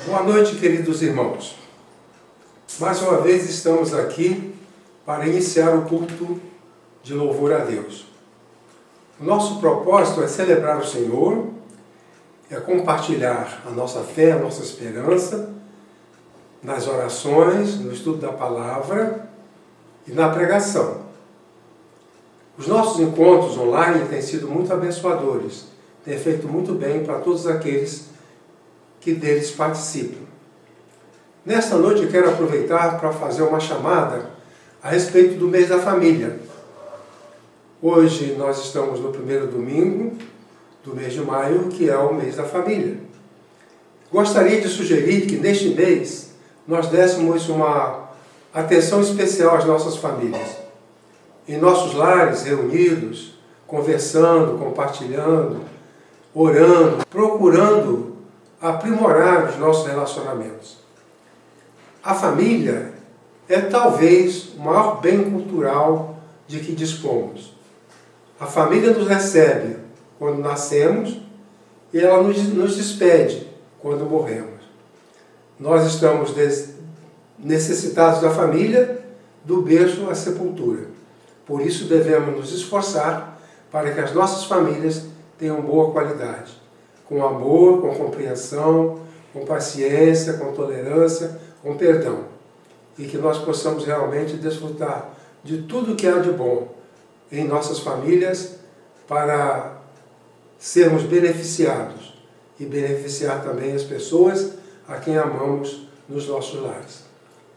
Boa noite, queridos irmãos. Mais uma vez estamos aqui para iniciar o culto de louvor a Deus. O nosso propósito é celebrar o Senhor, é compartilhar a nossa fé, a nossa esperança, nas orações, no estudo da palavra e na pregação. Os nossos encontros online têm sido muito abençoadores, têm feito muito bem para todos aqueles que deles participam. Nesta noite eu quero aproveitar para fazer uma chamada a respeito do mês da família. Hoje nós estamos no primeiro domingo do mês de maio, que é o mês da família. Gostaria de sugerir que neste mês nós dessemos uma atenção especial às nossas famílias. Em nossos lares, reunidos, conversando, compartilhando, orando, procurando aprimorar os nossos relacionamentos. A família é talvez o maior bem cultural de que dispomos. A família nos recebe quando nascemos e ela nos despede quando morremos. Nós estamos necessitados da família, do berço à sepultura. Por isso devemos nos esforçar para que as nossas famílias tenham boa qualidade, com amor, com compreensão, com paciência, com tolerância, com perdão. E que nós possamos realmente desfrutar de tudo que há de bom em nossas famílias para sermos beneficiados e beneficiar também as pessoas a quem amamos nos nossos lares.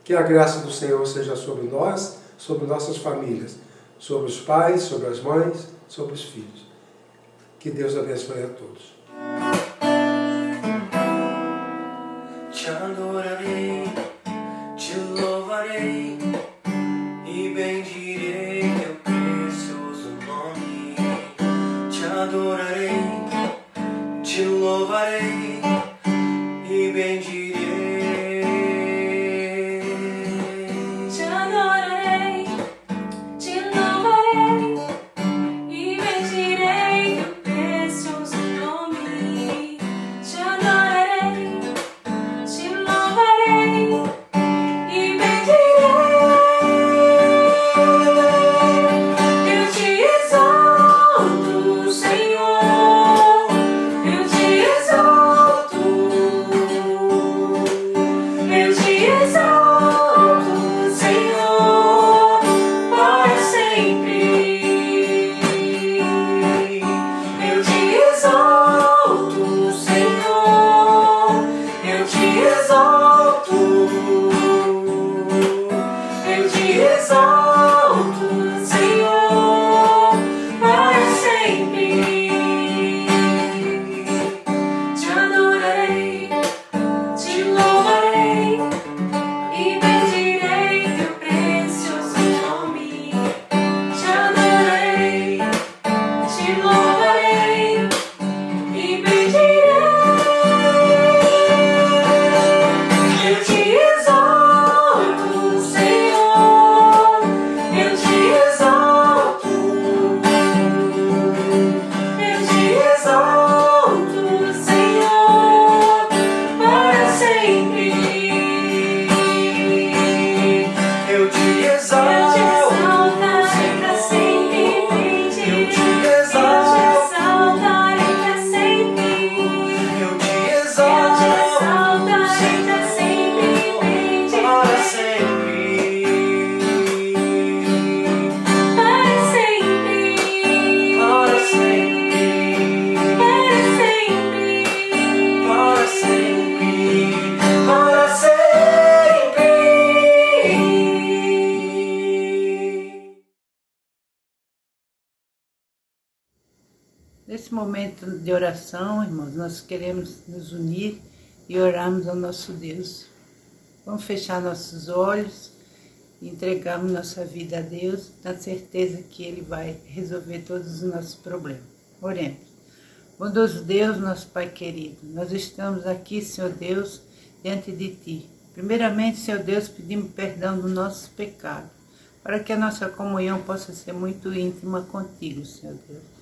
Que a graça do Senhor seja sobre nós, sobre nossas famílias, sobre os pais, sobre as mães, sobre os filhos. Que Deus abençoe a todos. Te adorarei, te louvarei e bendirei teu precioso nome. Te adorarei, te louvarei e bendirei. Te adorarei, te louvarei e bendirei teu precioso nome. Te adorarei, te louvarei e bendirei. Eu te exalto, Senhor, eu te exalto, eu te exalto, Senhor, para sempre. Eu te exalto, Senhor, eu te exalto, eu te exalto, Senhor, para sempre. Te adorarei, te louvarei e bendirei teu precioso nome. Te adorarei, te louvarei e bendirei. Eu te exalto, Senhor, eu te exalto, eu te exalto, Senhor, para sempre. Eu te exalto, Exaltarei para sempre, eu te exaltarei para sempre, eu te exaltarei para sempre, para sempre, para sempre, para sempre, para sempre, para sempre, para sempre. Nesse momento de oração, irmãos, nós queremos nos unir e orarmos ao nosso Deus. Vamos fechar nossos olhos e entregarmos nossa vida a Deus, na certeza que Ele vai resolver todos os nossos problemas. Oremos. Bondoso Deus, nosso Pai querido, nós estamos aqui, Senhor Deus, diante de Ti. Primeiramente, Senhor Deus, pedimos perdão dos nossos pecados, para que a nossa comunhão possa ser muito íntima contigo, Senhor Deus.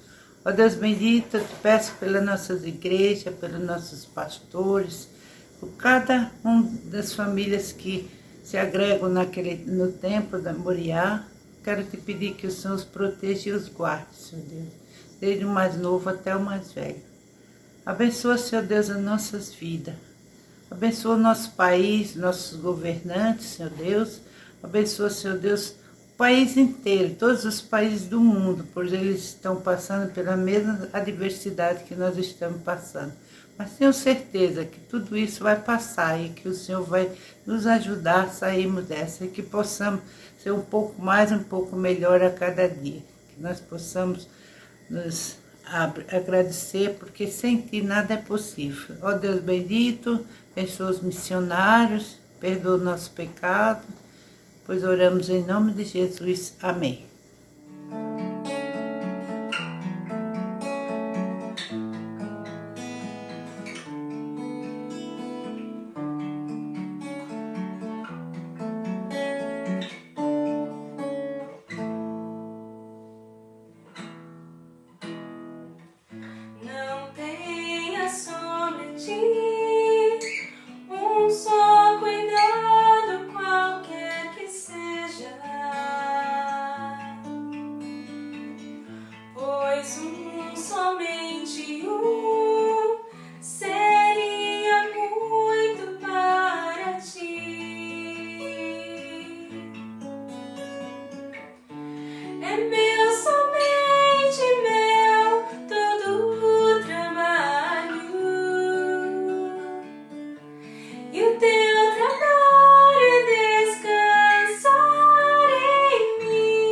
Ó Deus bendito, eu te peço pelas nossas igrejas, pelos nossos pastores, por cada uma das famílias que se agregam no templo da Moriá. Quero te pedir que o Senhor os proteja e os guarde, Senhor Deus, desde o mais novo até o mais velho. Abençoa, Senhor Deus, as nossas vidas. Abençoa o nosso país, nossos governantes, Senhor Deus. Abençoa, Senhor Deus, o país inteiro, todos os países do mundo, pois eles estão passando pela mesma adversidade que nós estamos passando. Mas tenho certeza que tudo isso vai passar e que o Senhor vai nos ajudar a sairmos dessa e que possamos ser um pouco mais, um pouco melhor a cada dia. Que nós possamos nos agradecer, porque sem Ti nada é possível. Ó Deus bendito, abençoa os missionários, perdoa o nosso pecado, pois oramos em nome de Jesus. Amém. Não tenha sobre ti um só cuidado, qualquer que seja, pois somente um seria muito para ti. É meu, somente meu, todo o trabalho, e o teu trabalho é descansar em mim.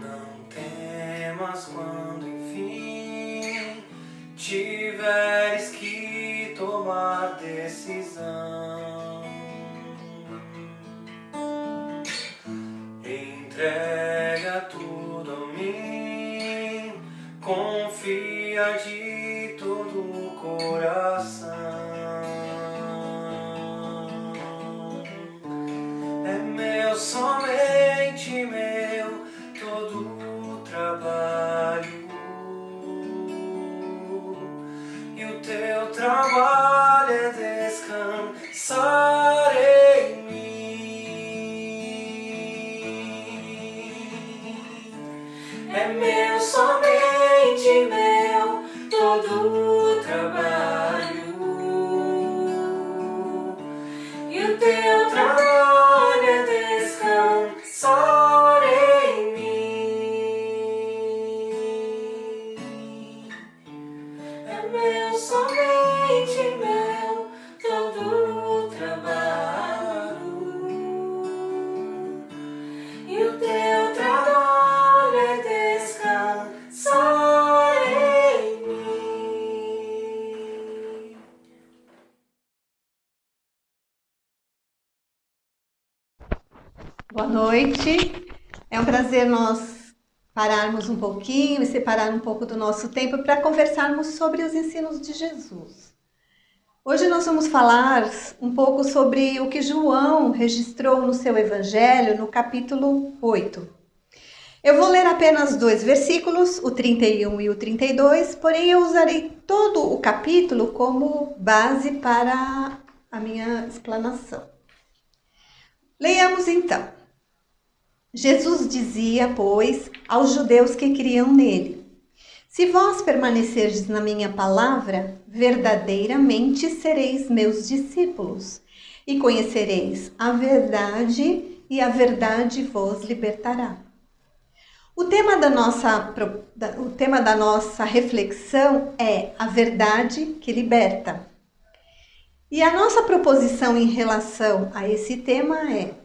Não temas quando enfim tiveres que tomar decisão. Entrega tudo a mim, confia de todo o coração. É meu, somente meu, todo o trabalho, e o teu trabalho é descansar em mim. É meu, somente meu, todo o trabalho, e o teu trabalho é descansar em mim. É meu, somente meu, todo o trabalho, e o teu trabalho é descansar em mim. Boa noite. É um prazer nós pararmos um pouquinho e separar um pouco do nosso tempo para conversarmos sobre os ensinos de Jesus. Hoje nós vamos falar um pouco sobre o que João registrou no seu Evangelho, no capítulo 8. Eu vou ler apenas 2 versículos, o 31 e o 32, porém eu usarei todo o capítulo como base para a minha explanação. Leiamos então. Jesus dizia, pois, aos judeus que criam nele: se vós permanecerdes na minha palavra, verdadeiramente sereis meus discípulos, e conhecereis a verdade, e a verdade vos libertará. O tema da nossa reflexão é a verdade que liberta. E a nossa proposição em relação a esse tema é: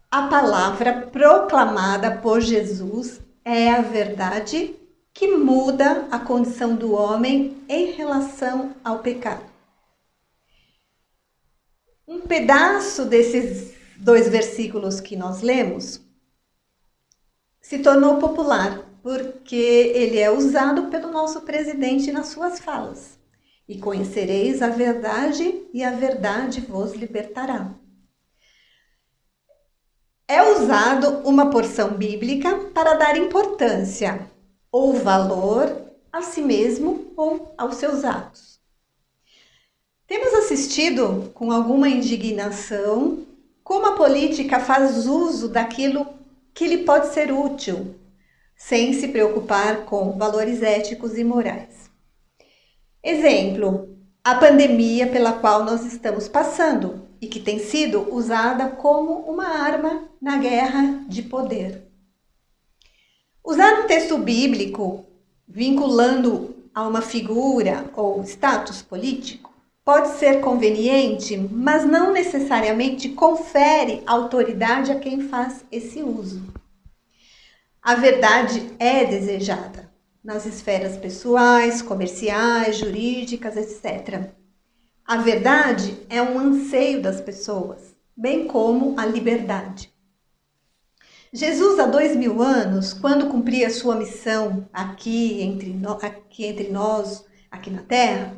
a palavra proclamada por Jesus é a verdade que muda a condição do homem em relação ao pecado. Um pedaço desses 2 versículos que nós lemos se tornou popular, porque ele é usado pelo nosso presidente nas suas falas. E conhecereis a verdade, e a verdade vos libertará. É usado uma porção bíblica para dar importância ou valor a si mesmo ou aos seus atos. Temos assistido com alguma indignação como a política faz uso daquilo que lhe pode ser útil, sem se preocupar com valores éticos e morais. Exemplo, a pandemia pela qual nós estamos passando e que tem sido usada como uma arma na guerra de poder. Usar um texto bíblico vinculando a uma figura ou status político pode ser conveniente, mas não necessariamente confere autoridade a quem faz esse uso. A verdade é desejada nas esferas pessoais, comerciais, jurídicas, etc. A verdade é um anseio das pessoas, bem como a liberdade. Jesus, há 2000 anos, quando cumpria sua missão aqui entre nós, aqui na Terra,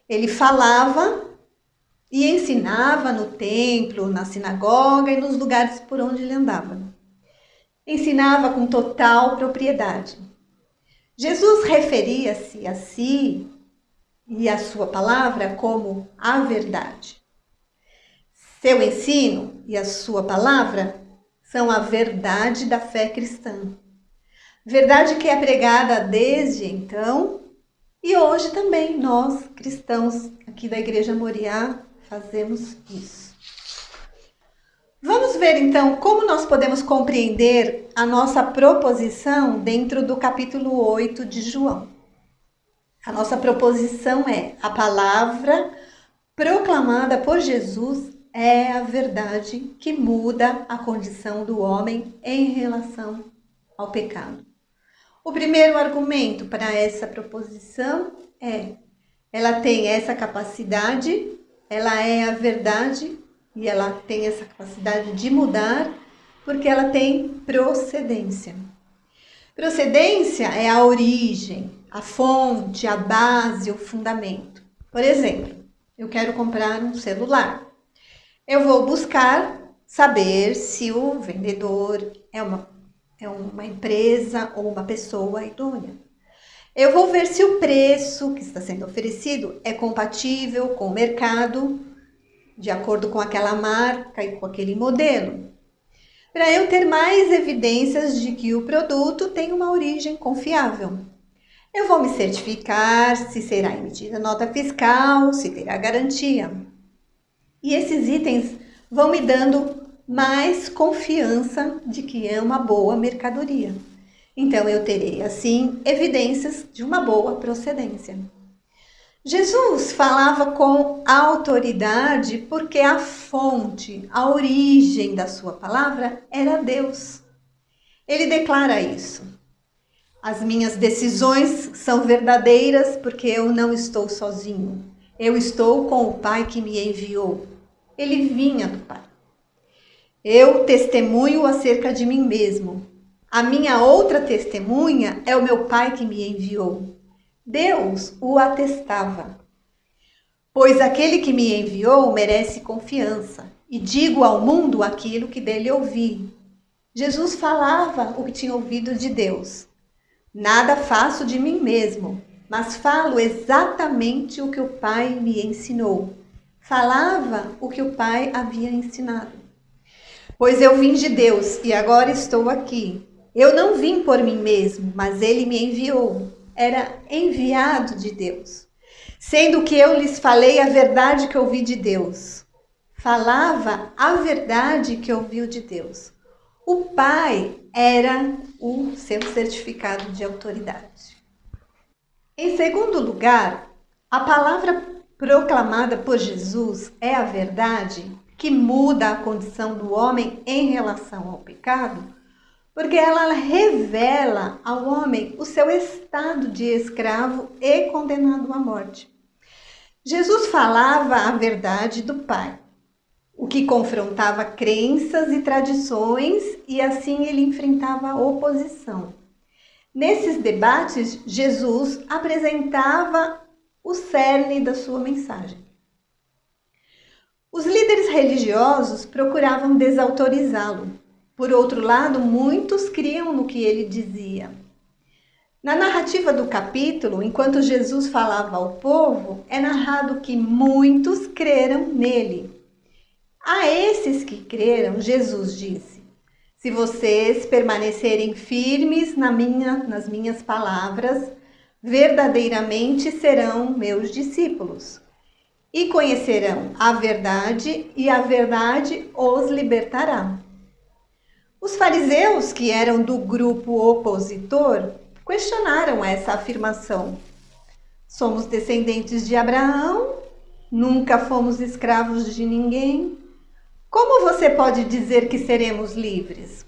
ele falava e ensinava no templo, na sinagoga e nos lugares por onde ele andava. Ensinava com total propriedade. Jesus referia-se a si e a sua palavra como a verdade. Seu ensino e a sua palavra são a verdade da fé cristã. Verdade que é pregada desde então e hoje também nós, cristãos aqui da Igreja Moriá, fazemos isso. Vamos ver então como nós podemos compreender a nossa proposição dentro do capítulo 8 de João. A nossa proposição é: a palavra proclamada por Jesus é a verdade que muda a condição do homem em relação ao pecado. O primeiro argumento para essa proposição é: ela tem essa capacidade, ela é a verdade e ela tem essa capacidade de mudar porque ela tem procedência. Procedência é a origem, a fonte, a base, o fundamento. Por exemplo, eu quero comprar um celular. Eu vou buscar saber se o vendedor é uma empresa ou uma pessoa idônea. Eu vou ver se o preço que está sendo oferecido é compatível com o mercado, de acordo com aquela marca e com aquele modelo, para eu ter mais evidências de que o produto tem uma origem confiável. Eu vou me certificar se será emitida nota fiscal, se terá garantia. E esses itens vão me dando mais confiança de que é uma boa mercadoria. Então eu terei, assim, evidências de uma boa procedência. Jesus falava com autoridade porque a fonte, a origem da sua palavra era Deus. Ele declara isso. As minhas decisões são verdadeiras porque eu não estou sozinho. Eu estou com o Pai que me enviou. Ele vinha do Pai. Eu testemunho acerca de mim mesmo. A minha outra testemunha é o meu Pai que me enviou. Deus o atestava. Pois aquele que me enviou merece confiança, e digo ao mundo aquilo que dele ouvi. Jesus falava o que tinha ouvido de Deus. Nada faço de mim mesmo, mas falo exatamente o que o Pai me ensinou. Falava o que o Pai havia ensinado. Pois eu vim de Deus e agora estou aqui. Eu não vim por mim mesmo, mas ele me enviou. Era enviado de Deus. Sendo que eu lhes falei a verdade que ouvi de Deus. Falava a verdade que ouviu de Deus. O Pai era o seu certificado de autoridade. Em segundo lugar, a palavra proclamada por Jesus é a verdade que muda a condição do homem em relação ao pecado, porque ela revela ao homem o seu estado de escravo e condenado à morte. Jesus falava a verdade do Pai, o que confrontava crenças e tradições, e assim ele enfrentava a oposição. Nesses debates, Jesus apresentava o cerne da sua mensagem. Os líderes religiosos procuravam desautorizá-lo. Por outro lado, muitos criam no que ele dizia. Na narrativa do capítulo, enquanto Jesus falava ao povo, é narrado que muitos creram nele. A esses que creram, Jesus disse: se vocês permanecerem firmes nas minhas palavras, verdadeiramente serão meus discípulos e conhecerão a verdade, e a verdade os libertará. Os fariseus, que eram do grupo opositor, questionaram essa afirmação. Somos descendentes de Abraão, nunca fomos escravos de ninguém. Como você pode dizer que seremos livres?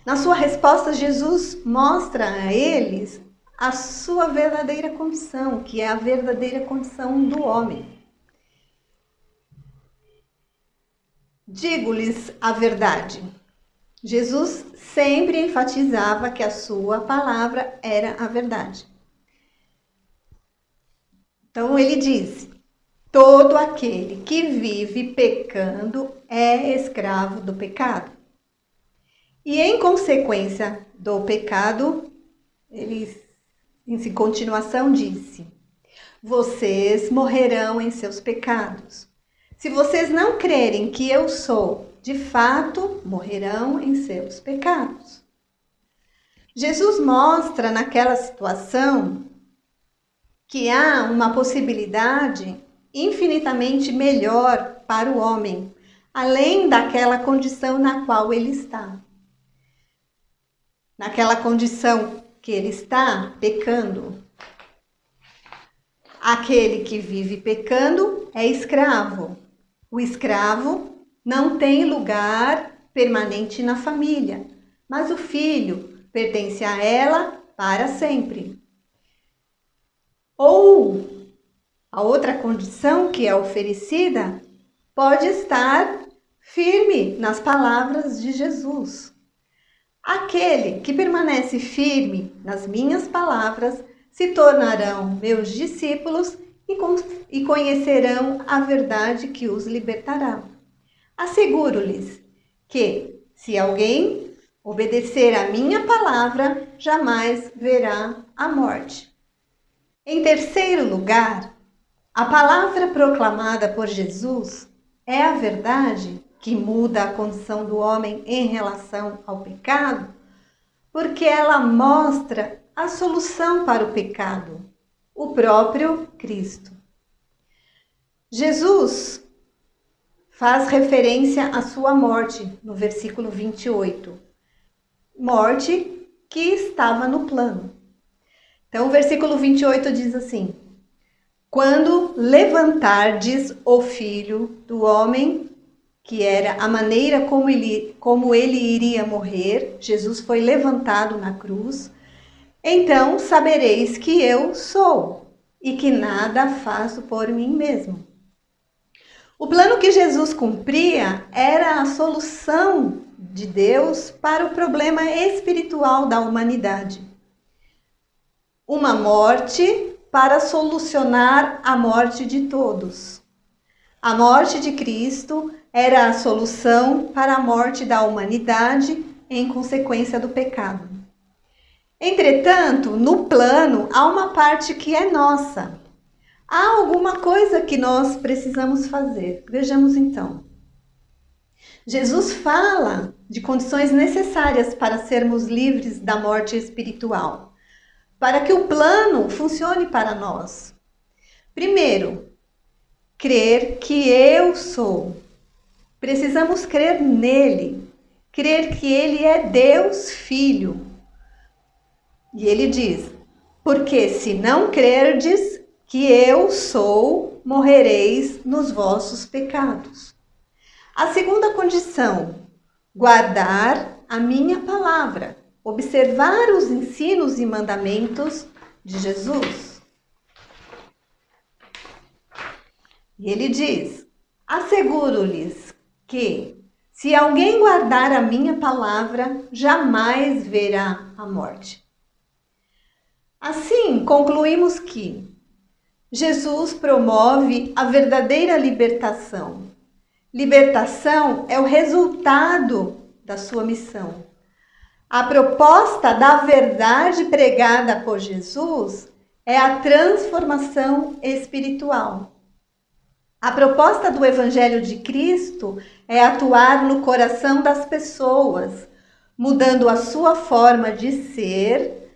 Na sua resposta, Jesus mostra a eles a sua verdadeira condição, que é a verdadeira condição do homem. Digo-lhes a verdade. Jesus sempre enfatizava que a sua palavra era a verdade. Então ele disse: todo aquele que vive pecando é escravo do pecado. E em consequência do pecado, ele, em continuação, disse: vocês morrerão em seus pecados. Se vocês não crerem que eu sou, de fato, morrerão em seus pecados. Jesus mostra naquela situação que há uma possibilidade infinitamente melhor para o homem, além daquela condição na qual ele está. Naquela condição que ele está pecando. Aquele que vive pecando é escravo. O escravo não tem lugar permanente na família, mas o filho pertence a ela para sempre. Ou a outra condição que é oferecida pode estar firme nas palavras de Jesus. Aquele que permanece firme nas minhas palavras se tornarão meus discípulos e conhecerão a verdade que os libertará. Asseguro-lhes que, se alguém obedecer à minha palavra, jamais verá a morte. Em terceiro lugar, a palavra proclamada por Jesus é a verdade que muda a condição do homem em relação ao pecado, porque ela mostra a solução para o pecado, o próprio Cristo. Jesus faz referência à sua morte no versículo 28. Morte que estava no plano. Então, o versículo 28 diz assim: quando levantardes o Filho do Homem, que era a maneira como ele iria morrer, Jesus foi levantado na cruz, então sabereis que eu sou e que nada faço por mim mesmo. O plano que Jesus cumpria era a solução de Deus para o problema espiritual da humanidade. Uma morte para solucionar a morte de todos. A morte de Cristo era a solução para a morte da humanidade em consequência do pecado. Entretanto, no plano há uma parte que é nossa. Há alguma coisa que nós precisamos fazer. Vejamos então. Jesus fala de condições necessárias para sermos livres da morte espiritual, para que o plano funcione para nós. Primeiro, crer que eu sou. Precisamos crer nele, crer que ele é Deus Filho. E ele diz: porque se não crerdes que eu sou, morrereis nos vossos pecados. A segunda condição, guardar a minha palavra, observar os ensinos e mandamentos de Jesus. E ele diz: asseguro-lhes que, se alguém guardar a minha palavra, jamais verá a morte. Assim, concluímos que Jesus promove a verdadeira libertação. Libertação é o resultado da sua missão. A proposta da verdade pregada por Jesus é a transformação espiritual. A proposta do Evangelho de Cristo é atuar no coração das pessoas, mudando a sua forma de ser,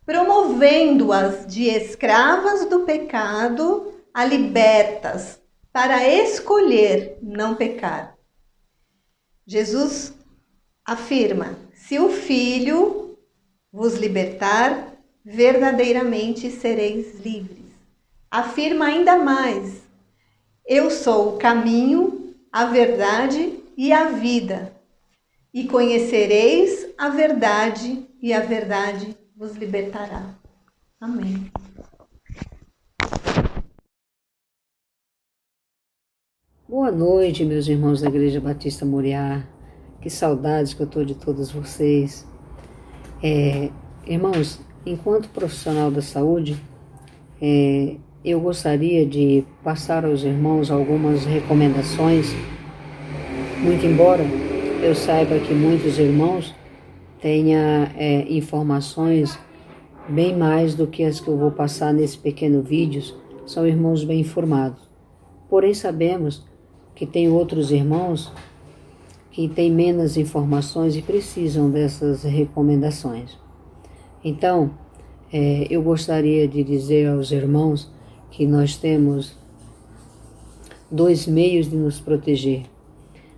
promovendo-as de escravas do pecado a libertas para escolher não pecar. Jesus afirma: se o Filho vos libertar, verdadeiramente sereis livres. Afirma ainda mais: eu sou o caminho, a verdade e a vida. E conhecereis a verdade, e a verdade vos libertará. Amém. Boa noite, meus irmãos da Igreja Batista Moriá. Que saudades que eu estou de todos vocês. Irmãos, enquanto profissional da saúde, eu gostaria de passar aos irmãos algumas recomendações, muito embora eu saiba que muitos irmãos tenham informações bem mais do que as que eu vou passar nesse pequeno vídeo, são irmãos bem informados. Porém, sabemos que tem outros irmãos que têm menos informações e precisam dessas recomendações. Então, eu gostaria de dizer aos irmãos que nós temos 2 meios de nos proteger.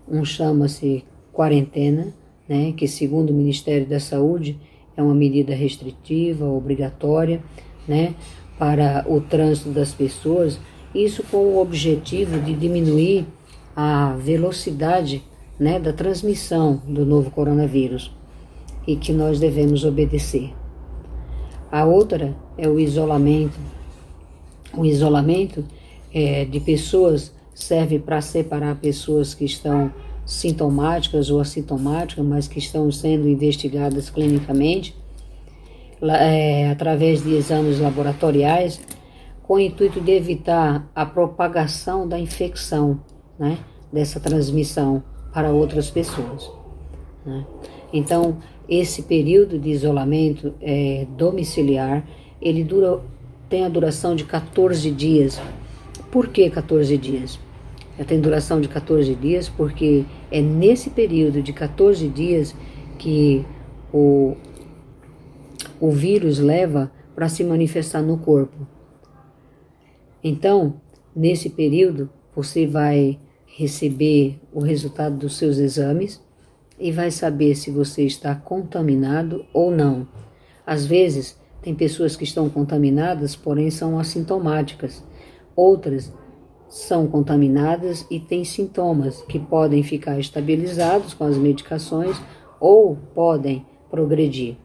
Um chama-se quarentena, né, que segundo o Ministério da Saúde é uma medida restritiva, obrigatória, né, para o trânsito das pessoas, isso com o objetivo de diminuir a velocidade, né, da transmissão do novo coronavírus e que nós devemos obedecer. A outra é o isolamento. O isolamento de pessoas serve para separar pessoas que estão sintomáticas ou assintomáticas, mas que estão sendo investigadas clinicamente, através de exames laboratoriais, com o intuito de evitar a propagação da infecção, né, dessa transmissão para outras pessoas, né? Então, esse período de isolamento domiciliar, ele tem a duração de 14 dias. Por que 14 dias? Tem duração de 14 dias porque é nesse período de 14 dias que o vírus leva para se manifestar no corpo. Então, nesse período, você vai receber o resultado dos seus exames e vai saber se você está contaminado ou não. Às vezes, tem pessoas que estão contaminadas, porém são assintomáticas. Outras são contaminadas e têm sintomas que podem ficar estabilizados com as medicações ou podem progredir,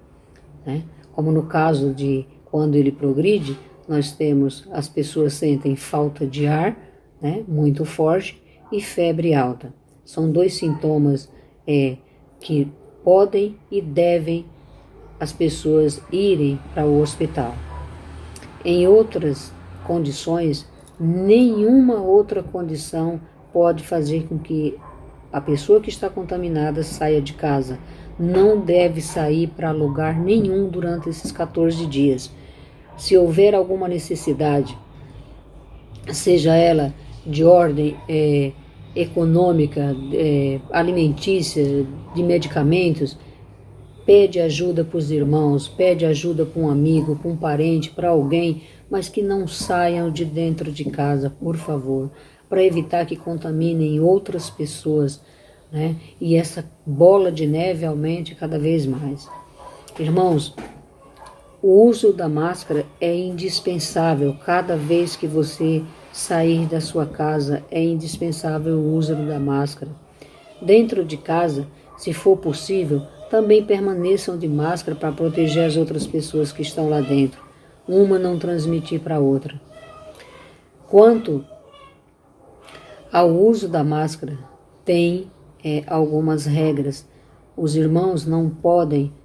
né? Como no caso de quando ele progride, nós temos, as pessoas sentem falta de ar, né, muito forte, e febre alta. São 2 sintomas que podem e devem as pessoas irem para o hospital. Em outras condições, nenhuma outra condição pode fazer com que a pessoa que está contaminada saia de casa. Não deve sair para lugar nenhum durante esses 14 dias. Se houver alguma necessidade, seja ela de ordem econômica, alimentícia, de medicamentos, pede ajuda para os irmãos, pede ajuda para um amigo, para um parente, para alguém, mas que não saiam de dentro de casa, por favor, para evitar que contaminem outras pessoas, né? E essa bola de neve aumente cada vez mais. Irmãos, o uso da máscara é indispensável. Cada vez que você sair da sua casa, é indispensável o uso da máscara. Dentro de casa, se for possível, também permaneçam de máscara para proteger as outras pessoas que estão lá dentro. Uma não transmitir para a outra. Quanto ao uso da máscara, tem algumas regras. Os irmãos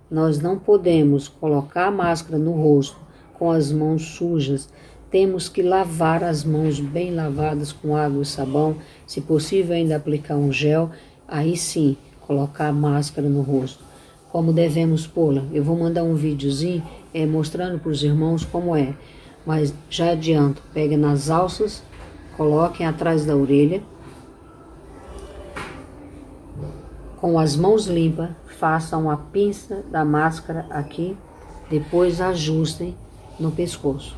nós não podemos colocar a máscara no rosto com as mãos sujas. Temos que lavar as mãos bem lavadas com água e sabão. Se possível, ainda aplicar um gel. Aí sim, colocar a máscara no rosto. como devemos pô-la. Eu vou mandar um videozinho mostrando para os irmãos como é, mas já adianto, peguem nas alças, coloquem atrás da orelha, com as mãos limpas, façam a pinça da máscara aqui, depois ajustem no pescoço.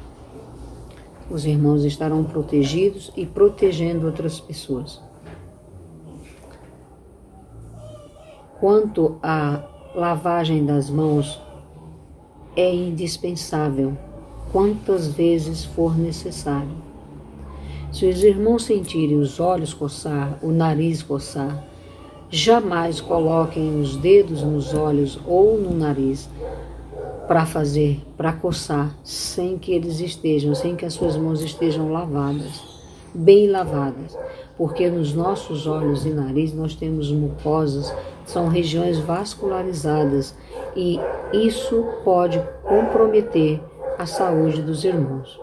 Os irmãos estarão protegidos e protegendo outras pessoas. Quanto à lavagem das mãos, é indispensável, quantas vezes for necessário. Se os irmãos sentirem os olhos coçar, o nariz coçar, jamais coloquem os dedos nos olhos ou no nariz para coçar, sem que as suas mãos estejam lavadas, bem lavadas, porque nos nossos olhos e nariz nós temos mucosas, são regiões vascularizadas e isso pode comprometer a saúde dos irmãos.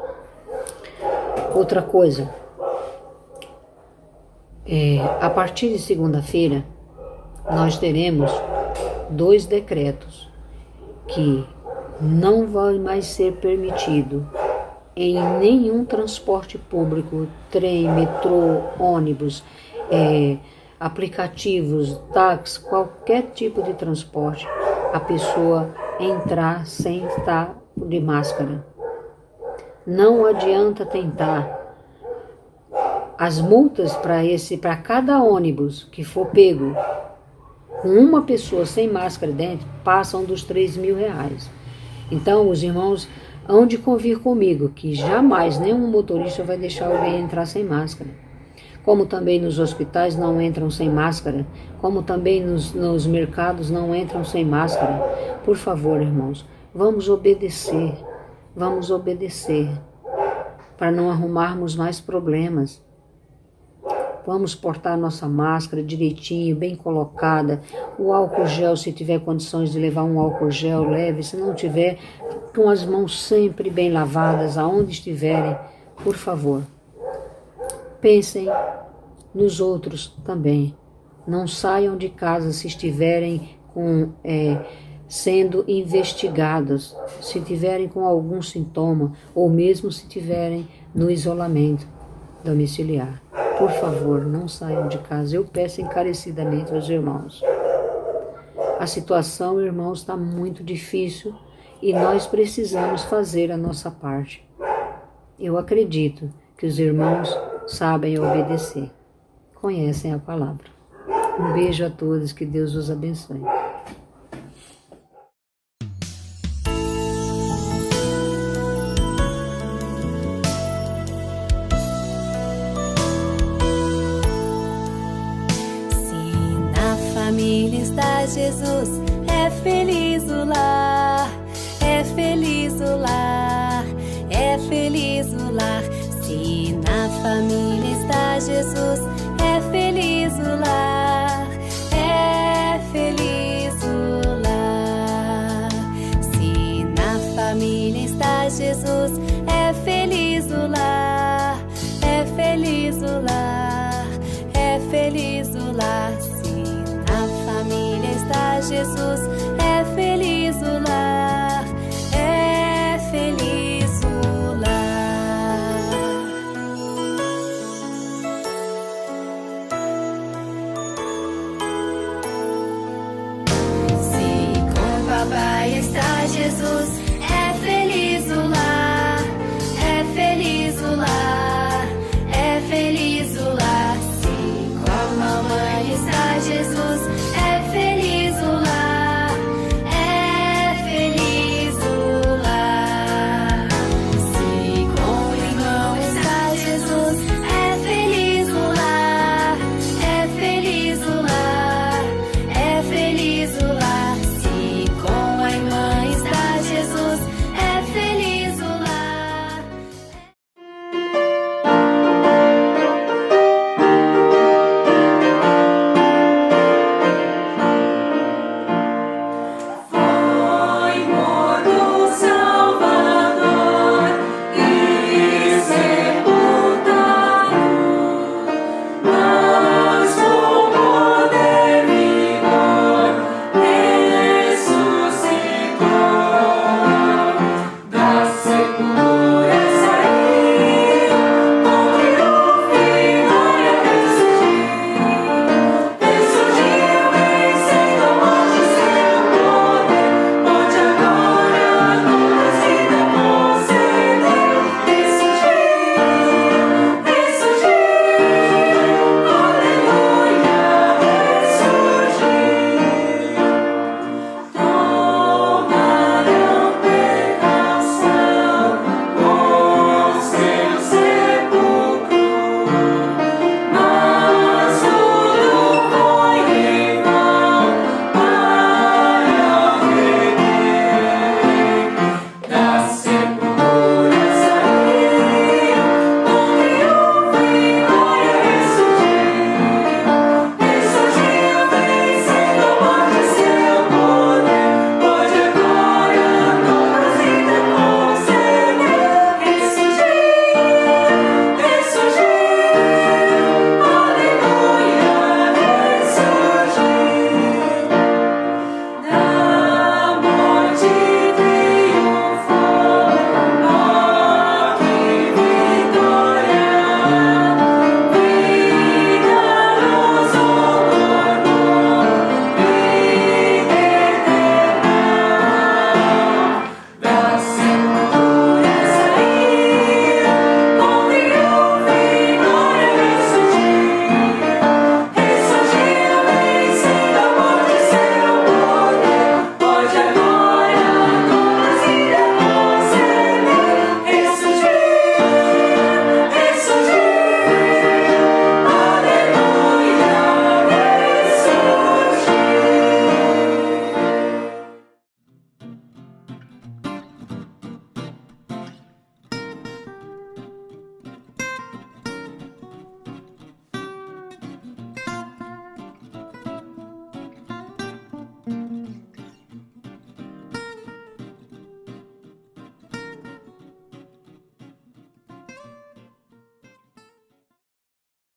Outra coisa, a partir de segunda-feira nós teremos 2 decretos que não vai mais ser permitido em nenhum transporte público, trem, metrô, ônibus, aplicativos, táxi, qualquer tipo de transporte, a pessoa entrar sem estar de máscara. Não adianta tentar. As multas para cada ônibus que for pego com uma pessoa sem máscara dentro passam dos R$3.000. Então, os irmãos hão de convir comigo que jamais nenhum motorista vai deixar alguém entrar sem máscara. Como também nos hospitais não entram sem máscara, como também nos mercados não entram sem máscara. Por favor, irmãos, vamos obedecer para não arrumarmos mais problemas. Vamos portar nossa máscara direitinho, bem colocada. O álcool gel, se tiver condições de levar um álcool gel, leve. Se não tiver, com as mãos sempre bem lavadas, aonde estiverem, por favor. Pensem nos outros também. Não saiam de casa se estiverem sendo investigados, se tiverem com algum sintoma, ou mesmo se tiverem no isolamento domiciliar. Por favor, não saiam de casa. Eu peço encarecidamente aos irmãos. A situação, irmãos, está muito difícil e nós precisamos fazer a nossa parte. Eu acredito que os irmãos sabem obedecer, conhecem a palavra. Um beijo a todos, que Deus os abençoe. Família está Jesus, é feliz o lar, é feliz o lar, é feliz o lar. Se na família está Jesus, é feliz o lar, é feliz o lar. Se na família está Jesus, é feliz o lar, é feliz o lar, é feliz o lar. Na família está Jesus,